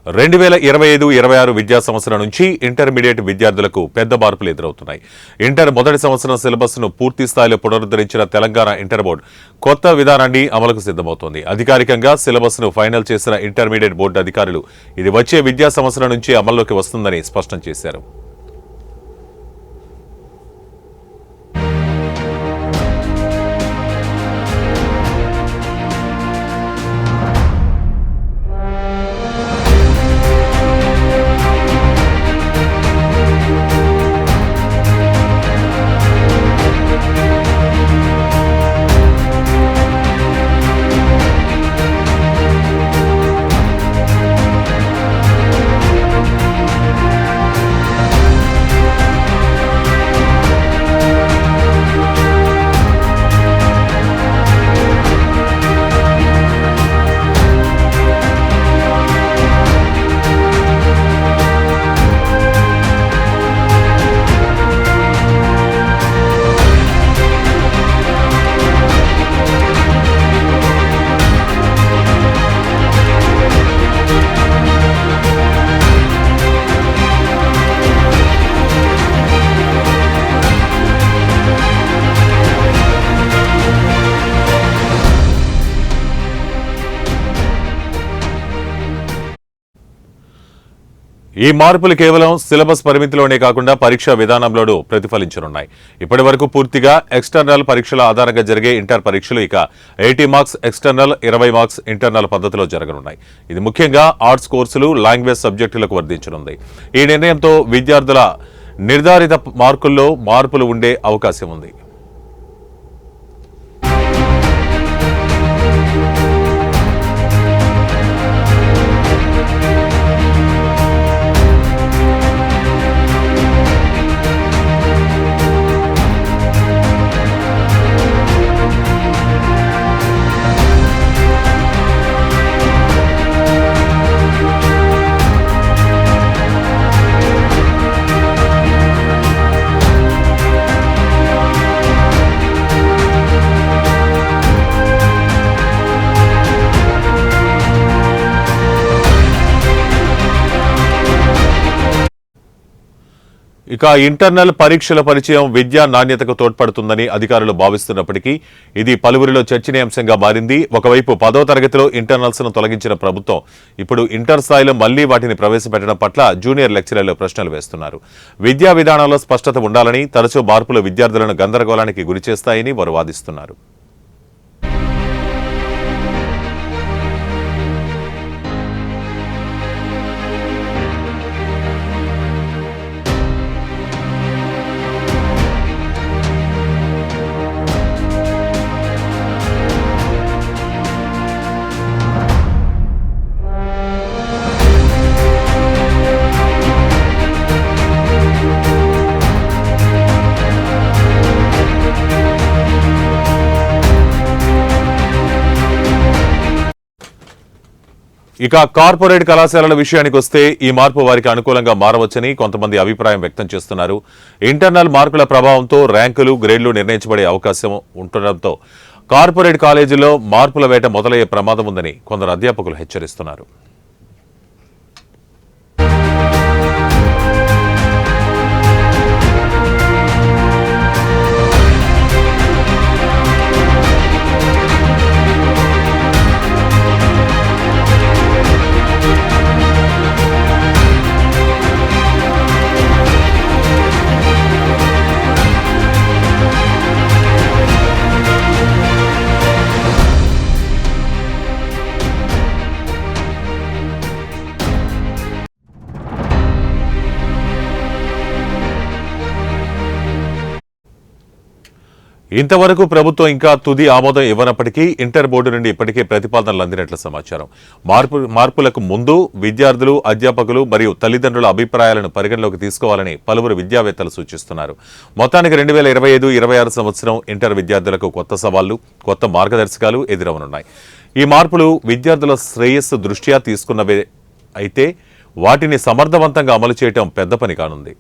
2025-26 విద్యా సంవత్సరం నుంచి ఇంటర్మీడియట్ విద్యార్థులకు పెద్ద మార్పులు ఎదురవుతున్నాయి. ఇంటర్ మొదటి సంవత్సరం సిలబస్ను పూర్తి స్థాయిలో పునరుద్ధరించిన తెలంగాణ ఇంటర్ బోర్డు కొత్త విధానాన్ని అమలుకు సిద్ధమవుతోంది. అధికారికంగా సిలబస్ను ఫైనల్ చేసిన ఇంటర్మీడియట్ బోర్డు అధికారులు ఇది వచ్చే విద్యా సంవత్సరం నుంచి అమల్లోకి వస్తుందని స్పష్టం చేశారు. ఈ మార్పులు కేవలం సిలబస్ పరిమితిలోనే కాకుండా పరీక్షా విధానంలోనూ ప్రతిఫలించనున్నాయి. ఇప్పటి వరకు పూర్తిగా ఎక్స్టర్నల్ పరీక్షల ఆధారంగా జరిగే ఇంటర్ పరీక్షలు ఇక 80 మార్క్స్ ఎక్స్టర్నల్, 20 మార్క్స్ ఇంటర్నల్ పద్ధతిలో జరగనున్నాయి. ఇది ముఖ్యంగా ఆర్ట్స్ కోర్సులు, లాంగ్వేజ్ సబ్జెక్టులకు వర్తించనుంది. ఈ నిర్ణయంతో విద్యార్థుల నిర్ధారిత మార్కుల్లో మార్పులు ఉండే అవకాశం ఉంది. ఇక ఇంటర్నల్ పరీక్షల పరిచయం విద్యా నాణ్యతకు తోడ్పడుతుందని అధికారులు భావిస్తున్నప్పటికీ ఇది పలువురిలో చర్చనీయాంశంగా మారింది. ఒకవైపు 10వ తరగతిలో ఇంటర్నల్స్ ను తొలగించిన ప్రభుత్వం ఇప్పుడు ఇంటర్ స్థాయిలో మళ్లీ వాటిని ప్రవేశపెట్టడం పట్ల జూనియర్ లెక్చరర్లు ప్రశ్నలు వేస్తున్నారు. విద్యా విధానంలో స్పష్టత ఉండాలని, తరచూ మార్పులు విద్యార్థులను గందరగోళానికి గురిచేస్తాయని వారు వాదిస్తున్నారు. ఇక కార్పొరేట్ కళాశాలల విషయానికి వస్తే ఈ మార్పు వారికి అనుకూలంగా మారవచ్చని కొంతమంది అభిప్రాయం వ్యక్తం చేస్తున్నారు. ఇంటర్నల్ మార్కుల ప్రభావంతో ర్యాంకులు, గ్రేడ్లు నిర్ణయించబడే అవకాశం ఉండటంతో కార్పొరేట్ కాలేజీల్లో మార్పుల వేట మొదలయ్యే ప్రమాదం ఉందని కొందరు అధ్యాపకులు హెచ్చరిస్తున్నారు. ఇంతవరకు ప్రభుత్వం ఇంకా తుది ఆమోదం ఇవ్వనప్పటికీ ఇంటర్ బోర్డు నుండి ఇప్పటికే ప్రతిపాదనలు అందినట్లు సమాచారం. మార్పులకు ముందు విద్యార్థులు, అధ్యాపకులు మరియు తల్లిదండ్రుల అభిప్రాయాలను పరిగణలోకి తీసుకోవాలని పలువురు విద్యావేత్తలు సూచిస్తున్నారు. మొత్తానికి 2025-26 సంవత్సరం ఇంటర్ విద్యార్థులకు కొత్త సవాళ్లు, కొత్త మార్గదర్శకాలు ఎదురవనున్నాయి. ఈ మార్పులు విద్యార్థుల శ్రేయస్సు దృష్ట్యా తీసుకున్నవే అయితే వాటిని సమర్థవంతంగా అమలు చేయడం పెద్ద పని కానుంది.